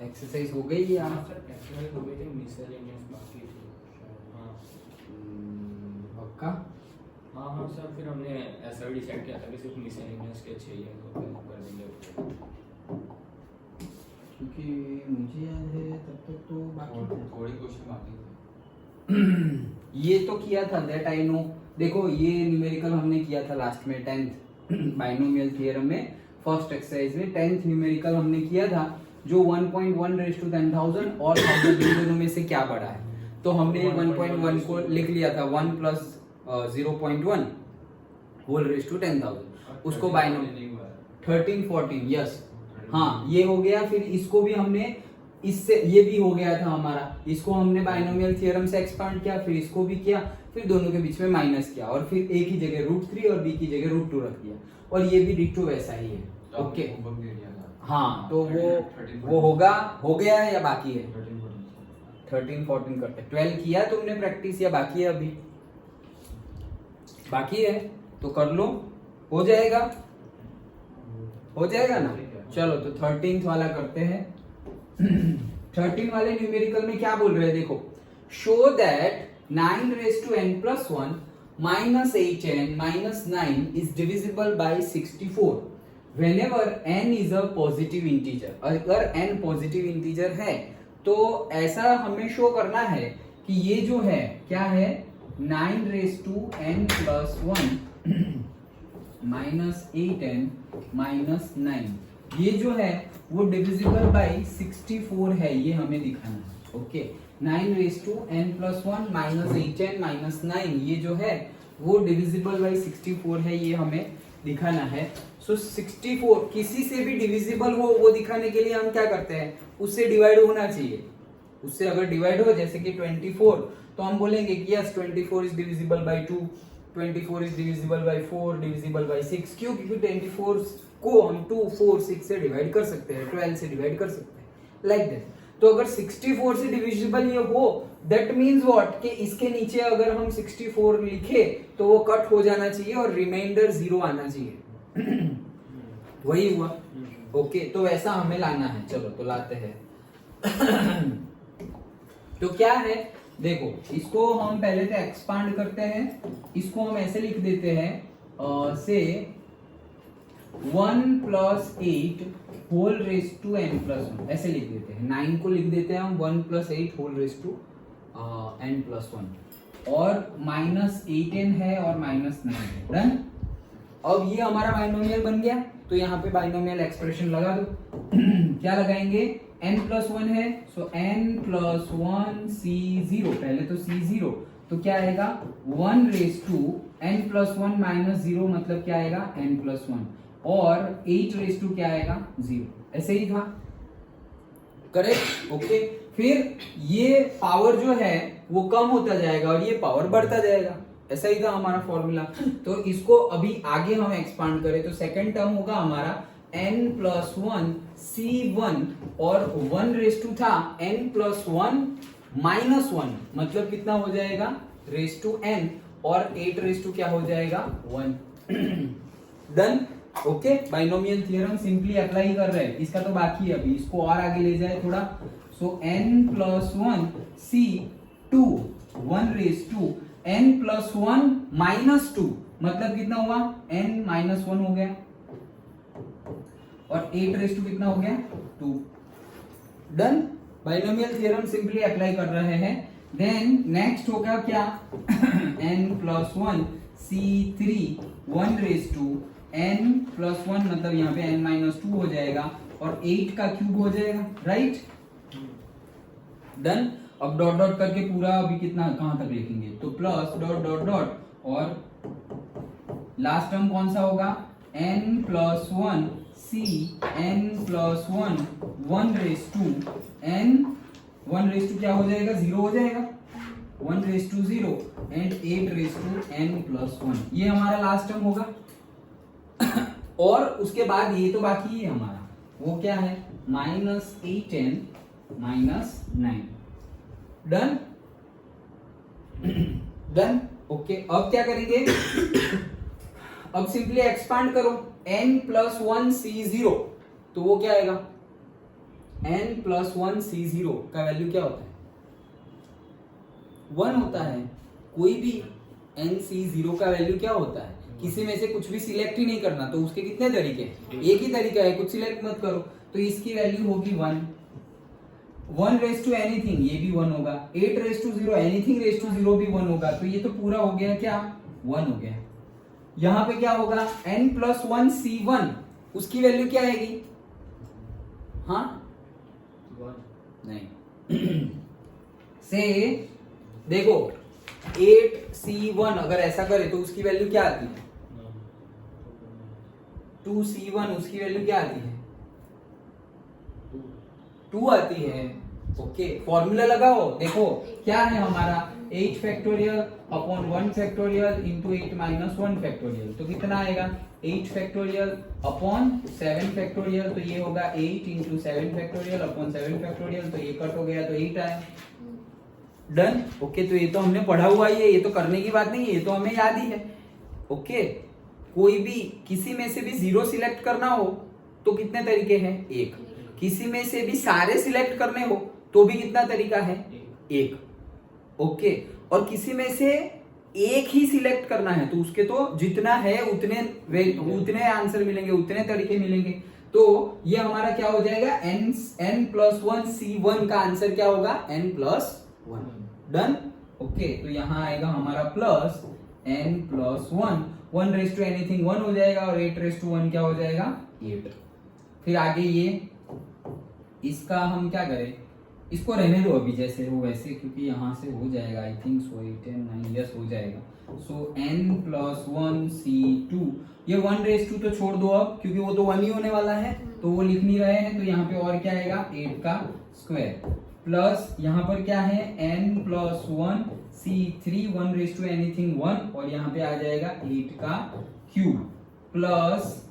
Exercise हो गई या हाँ सर, एक्सरसाइज हो गई थी, मिसलेनियस बाकी थी शायद। हाँ पक्का? हाँ हाँ सर, फिर हमने ऐसा भी डिसाइड किया था कि सिर्फ मिसलेनियस के चाहिए तो फिर कर देंगे। क्योंकि मुझे याद है तब तक तो बाकी था। थोड़ी क्वेश्चन बाकी थे। ये तो किया था, दैट आई नो। देखो ये न्यूमेरिकल हमने किया था लास्ट में 10th बाइनोमियल थ्योरम में, फर्स्ट एक्सरसाइज में 10th न्यूमेरिकल हमने किया था, जो 1.1 रेज़ टू 10,000 और 1000 इन दोनों में से क्या बड़ा है। तो हमने 1.1 को लिख लिया था 1 प्लस 0.1 होल रेज़ टू 10,000, उसको बाइनोमियल 13 14 यस हाँ ये हो गया। फिर इसको भी हमने इससे, ये भी हो गया था हमारा, इसको हमने बाइनोमियल थ्योरम से एक्सपांड किया, फिर इसको भी किया, फिर दोनों के बीच में माइनस किया और फिर ए की जगह √3 और बी की जगह √2 रख दिया, और ये भी डिटो वैसा ही है। ओके हाँ, तो वो होगा, हो गया है या बाकी है? 13 14 करते 12 किया तुमने प्रैक्टिस या बाकी है? अभी बाकी है तो कर लो, हो जाएगा, हो जाएगा ना। चलो तो 13th वाला करते हैं। 13 वाले न्यूमेरिकल में क्या बोल रहे हैं देखो, show that 9 raise to n plus 1 minus 8n minus 9 is divisible by 64 whenever n is a positive integer। अगर n पॉजिटिव इंटीजर है तो ऐसा हमें शो करना है कि ये जो है क्या है, 9 raise to n plus 1 minus 8n minus 9, ये जो है वो डिविजिबल बाय 64 है, ये हमें दिखाना है। Okay 9 raise to n plus 1 minus 8n minus 9, ये जो है वो डिविजिबल बाय 64 है, ये हमें दिखाना है। सो 64 किसी से भी डिविजिबल हो वो दिखाने के लिए हम क्या करते हैं, उससे डिवाइड होना चाहिए। उससे अगर डिवाइड हो जैसे कि 24, तो हम बोलेंगे कि yes 24 is divisible bye 2, 24 is divisible bye 4, divisible by 6। क्यों? क्योंकि 24 को हम 2 4 6 से डिवाइड कर सकते हैं, 12 से डिवाइड कर सकते हैं, लाइक दैट। तो अगर 64 से डिविजिबल ये हो, दैट मीन्स व्हाट, कि इसके नीचे अगर हम 64 लिखे तो वो कट हो जाना चाहिए और रिमाइंडर 0 आना चाहिए। वही हुआ। ओके तो वैसा हमें लाना है, चलो तो लाते हैं। तो क्या है देखो, इसको हम पहले तो एक्सपांड करते हैं, इसको हम ऐसे लिख देते हैं से 1 plus 8 whole raise to n plus 1, ऐसे लिख देते हैं। 9 को लिख देते हैं हम 1 plus 8 whole raise to n plus 1, और माइनस 8n है और माइनस 9 है। डन। अब ये हमारा बाइनोमियल बन गया, तो यहाँ पे बाइनोमियल एक्सप्रेशन लगा दो। क्या लगाएंगे, n प्लस 1 है, सो n प्लस 1 c0, पहले तो c0, तो क्या आएगा 1 raise to n plus 1 minus 0, मतलब क्या आएगा n प्लस 1, और 8 रेज़ टू क्या आएगा 0, ऐसे ही था, करेक्ट। ओके फिर ये पावर जो है वो कम होता जाएगा और ये पावर बढ़ता जाएगा, ऐसा ही था हमारा फॉर्मूला। तो इसको अभी आगे हम एक्सपांड करें तो सेकंड टर्म होगा हमारा n प्लस 1 c1, और 1 रेज़ टू था n प्लस 1 माइनस 1, मतलब कितना हो जाएगा रेज़ टू n, और 8 रेज़ टू क्या हो जाएगा 1। Done. Okay binomial theorem simply apply कर रहे हैं, इसका तो बाकी है अभी, इसको और आगे ले जाए थोड़ा। So n plus 1 c2 1 raise to n plus 1 minus 2, मतलब कितना हुआ n माइनस 1 हो गया, और 8 रेज़ टू कितना हो गया 2। Done. Binomial theorem simply apply कर रहे हैं। देन नेक्स्ट होगा क्या, n plus 1 c3 1 raise to n plus 1, मतलब यहाँ पे n माइनस 2 हो जाएगा, और 8 का क्यूब हो जाएगा, राइट। डन। अब डॉट डॉट करके पूरा अभी कितना कहां तक लिखेंगे, तो प्लस डॉट डॉट डॉट, और लास्ट टर्म कौन सा होगा n plus 1 c n plus 1 1 raise to n, 1 raise to क्या हो जाएगा 0 हो जाएगा, 1 raise to 0 and 8 raise to n plus 1, ये हमारा लास्ट टर्म होगा। और उसके बाद ये तो बाकी ही है हमारा, वो क्या है minus 8n minus 9। Done. Done. Okay अब क्या करेंगे, अब सिंपली एक्सपांड करो n प्लस 1 c0, तो वो क्या आएगा n+1c0 का वैल्यू क्या होता है? 1 होता है। कोई भी nc0 का वैल्यू क्या होता है? किसी में से कुछ भी सिलेक्ट ही नहीं करना, तो उसके कितने तरीके हैं? एक ही तरीका है, कुछ सिलेक्ट मत करो। तो इसकी वैल्यू होगी 1। 1 रेस टू एनीथिंग, ये भी 1 होगा। 8 raise to 0, anything raise to 0 भी 1 होगा। तो ये तो पूरा हो गया क्या? 1 हो गया। यहां पे क्या होगा? n+1c1, उसकी वैल्यू क्या आएगी? हाँ नहीं से देखो 8c1 अगर ऐसा करे तो उसकी वैल्यू क्या आती है? 2c1, उसकी वैल्यू क्या आती है? 2 आती है। ओके, फॉर्मूला लगाओ। देखो क्या है हमारा? 8 factorial upon 1 factorial into 8 minus 1 factorial, तो कितना आएगा? 8 फैक्टोरियल अपॉन 7 फैक्टोरियल, तो ये होगा 8 इंटू 7 फैक्टोरियल अपॉन 7 फैक्टोरियल, तो ये कट हो गया तो 8 आया। डन। ओके, तो ये तो हमने पढ़ा हुआ ही है, ये तो करने की बात नहीं है, ये तो हमें याद ही है। ओके, कोई भी किसी में से भी 0 सिलेक्ट करना हो तो कितने तरीके हैं? 1। किसी में से भी सारे सिलेक्ट करने हो तो भी कितना तरीका है? 1। ओके, और किसी में से एक ही सिलेक्ट करना है तो उसके तो जितना है उतने आंसर मिलेंगे, उतने तरीके मिलेंगे। तो ये हमारा क्या हो जाएगा? n+1c1 का आंसर क्या होगा? n+1। डन। ओके, तो यहां आएगा हमारा plus n+1। 1 raise to anything 1 हो जाएगा और 8 रेस टू 1 क्या हो जाएगा? 8। फिर आगे ये इसका हम क्या करें? इसको रहने दो अभी जैसे हो वैसे, क्योंकि यहां से हो जाएगा। I think so 8 and 9 yes हो जाएगा। सो n+1c2, ये 1 रेस टू तो छोड़ दो अब, क्योंकि वो तो 1 ही होने वाला है, तो वो लिख नहीं रहे हैं। तो यहाँ पे और क्या आएगा? 8 का स्क्वायर प्लस यहाँ पर क्या है? n+1c3, 1 रेस टू एनीथिंग 1, और यहाँ पे आ जाएगा 8 का क्यूब प्लस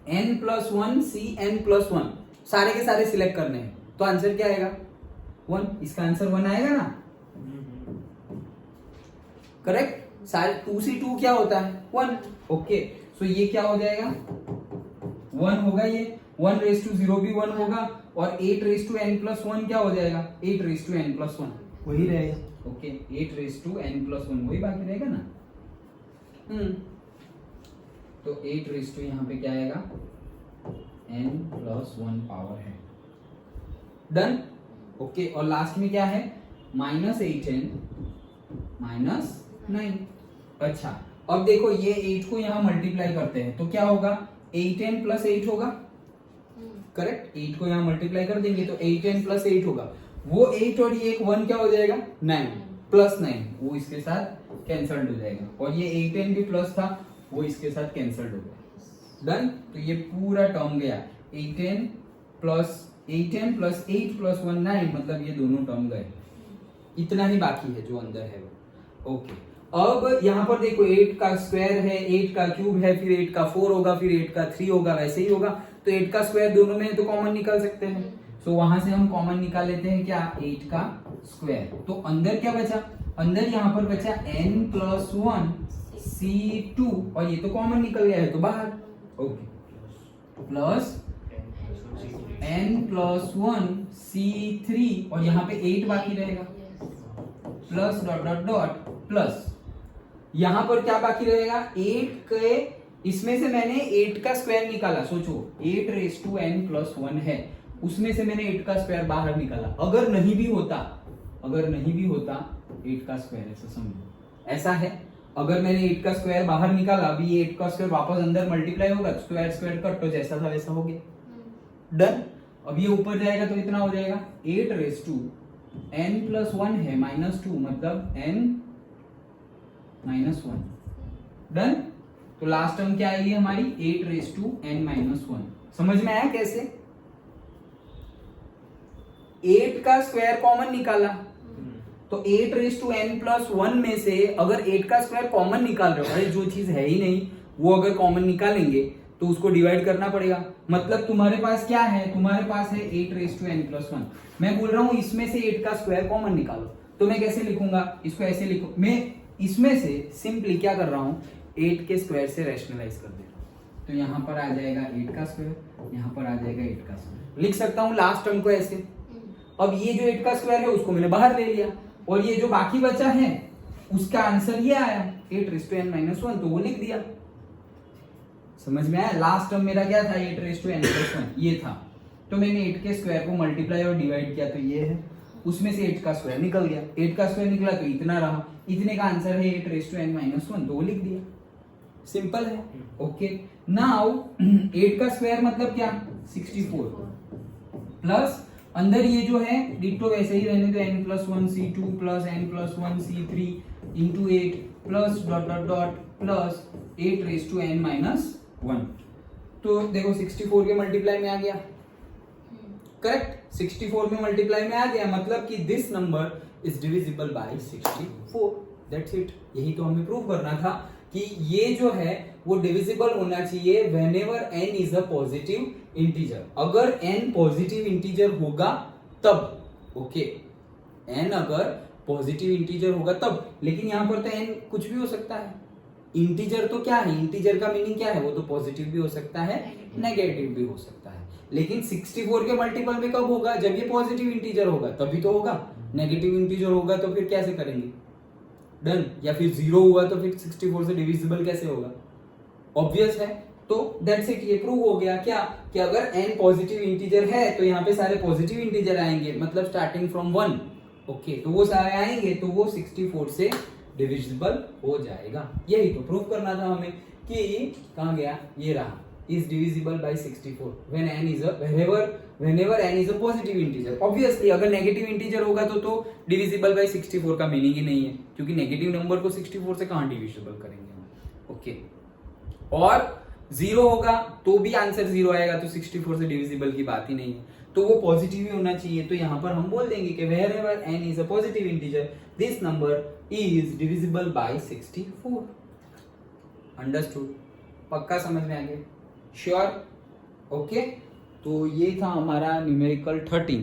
n+1c(n+1), सारे के सारे सिलेक्ट करने हैं, तो आंसर क्या आएगा? 1। इसका आंसर 1 आएगा ना? करेक्ट। सारे 2c2 क्या होता है? 1। ओके, सो ये क्या हो जाएगा? 1 होगा। ये 1 रेस टू 0 भी 1 होगा, और 8 रेस टू n+1 क्या हो जाएगा? 8 रेस टू n+1 वही रहेगा। ओके, 8 रेस टू n+1 वही बाकी रहेगा ना। तो 8 रेस टू यहाँ पे क्या आएगा? n+1 पावर है। डन। ओके, और लास्ट में क्या है? -8n -9। अच्छा, अब देखो ये 8 को यहाँ मल्टीप्लाई करते हैं तो क्या होगा? 8n + 8 होगा। करेक्ट, 8 को यहाँ मल्टीप्लाई कर देंगे तो 8n + 8 होगा। वो 8 और ये 1 क्या हो जाएगा? 9 + 9, वो इसके साथ कैंसल्ड हो जाएगा। और ये 8n भी प्लस था, वो इसके साथ कैंसल्ड हो गया। डन। तो ये पूरा टर्म गया। 8n + 8 + 1 9, मतलब ये दोनों टर्म गए। इतना ही बाकी है जो अंदर है वो। ओके, अब यहाँ पर देखो 8 का स्क्वायर है, 8 का क्यूब है, फिर 8 का 4 होगा, फिर 8 का 3 होगा, वैसे ही होगा। तो 8 का स्क्वायर दोनों में तो कॉमन निकाल सकते हैं। सो वहां से हम कॉमन निकाल लेते हैं क्या? 8 का स्क्वायर। तो अंदर क्या बचा? अंदर यहाँ पर बचा n+1c2, और ये तो कॉमन निकल गया है तो बाहर। ओके, प्लस n+1c3, और यहाँ पे 8 बाकी रहेगा, plus dot dot dot plus यहाँ पर क्या बाकी रहेगा? 8 के, इसमें से मैंने 8 का स्क्वायर निकाला। सोचो 8 रेस टू n+1 है, उसमें से मैंने 8 का स्क्वायर बाहर निकाला। अगर नहीं भी होता 8 का स्क्वायर, ऐसा समझो ऐसा है। अगर मैंने 8 का स्क्वायर बाहर निकाला, अभी ये 8 का स्क्वायर वापस अंदर मल्टीप्लाई होगा, स्क्वायर स्क्वायर कट, तो जैसा था वैसा हो गया। डन। अब ये ऊपर जाएगा तो इतना हो जाएगा 8 रेस टू n+1 है -2, मतलब n-1। डन। तो लास्ट टर्म क्या आएगी हमारी? 8 रेस टू n-1। समझ में आया कैसे? 8 का स्क्वायर कॉमन निकाला, तो 8 रेस टू n+1 में से अगर 8 का स्क्वायर कॉमन निकाल रहे हो, अरे जो चीज है ही नहीं वो अगर कॉमन निकालेंगे तो उसको डिवाइड करना पड़ेगा। मतलब तुम्हारे पास क्या है? तुम्हारे पास है 8 रेस टू n+1। मैं बोल रहा हूं इसमें से 8 का स्क्वायर कॉमन निकालो, तो मैं कैसे लिखूंगा? इसको ऐसे लिखूं, मैं इसमें से सिंपली क्या कर रहा हूं? 8 के स्क्वायर से रैशनलाइज कर दे रहा हूं। तो यहाँ पर आ जाएगा 8 का स्क्वायर, यहाँ पर आ जाएगा 8 का स्क्वायर। लिख सकता हूँ लास्ट टर्म को ऐसे। अब ये जो 8 का स्क्वायर है उसको मैंने बाहर ले लिया, और ये जो बाकी बचा है उसका आंसर ये आया 8n-1, तो वो लिख दिया। समझ में आया? लास्ट टर्म मेरा क्या था? 8n+1 ये था, तो मैंने 8 के स्क्वायर को मल्टीप्लाई और डिवाइड किया, तो ये है, उसमें से 8 का स्क्वायर निकल गया। 8 का स्क्वायर निकला तो इतना रहा, इतने का आंसर है 8n-1, तो वो लिख दिया। सिंपल है। ओके, नाउ 8 का स्क्वायर मतलब क्या? 64 प्लस अंदर ये जो है डिटो वैसे ही रहने दो, n+1c2 plus n+1c3 into 8 plus dot dot dot plus 8n-1। तो देखो 64 के मल्टीप्लाई में आ गया, करेक्ट? 64 में मल्टीप्लाई में आ गया, मतलब कि this number is divisible by 64। That's it. यही तो हमें प्रूव करना था कि ये जो है वो डिविजिबल होना चाहिए whenever n is a positive integer. अगर n पॉजिटिव इंटीजर होगा तब, ओके, n अगर पॉजिटिव इंटीजर होगा तब। लेकिन यहां पर तो n कुछ भी हो सकता है। इंटीजर तो क्या है? इंटीजर का मीनिंग क्या है? वो तो पॉजिटिव भी हो सकता है, नेगेटिव भी हो सकता है। लेकिन 64 के मल्टीपल में कब होगा? जब ये पॉजिटिव इंटीजर होगा तभी तो होगा। नेगेटिव इंटीजर होगा तो फिर कैसे करेंगे? डन। या फिर 0 हुआ तो फिर 64 से डिविजिबल कैसे होगा? ऑब्वियस है। तो दैट्स इट, ये प्रूव हो गया क्या कि अगर n पॉजिटिव इंटीजर है तो यहाँ पे सारे पॉजिटिव इंटीजर आएंगे, मतलब स्टार्टिंग फ्रॉम 1। ओके, तो वो सारे आएंगे तो वो 64 से डिविजिबल हो जाएगा। यही तो प्रूव करना था हमें कि कहाँ गया? ये रहा, is divisible by 64 when n is a whenever n is a positive integer। obviously अगर नेगेटिव इंटीजर होगा तो divisible by 64 का मीनिंग ही नहीं है, क्योंकि नेगेटिव नंबर को 64 से कहां डिविजिबल करेंगे हम। ओके, और 0 होगा तो भी आंसर 0 आएगा, तो 64 से डिविजिबल की बात ही नहीं है, तो वो पॉजिटिव ही होना चाहिए। तो यहां पर हम बोल देंगे कि wherever n is a positive integer this number is divisible by 64। Understood? पक्का समझ में आ गया? श्योर? ओके, तो ये था हमारा न्यूमेरिकल 13।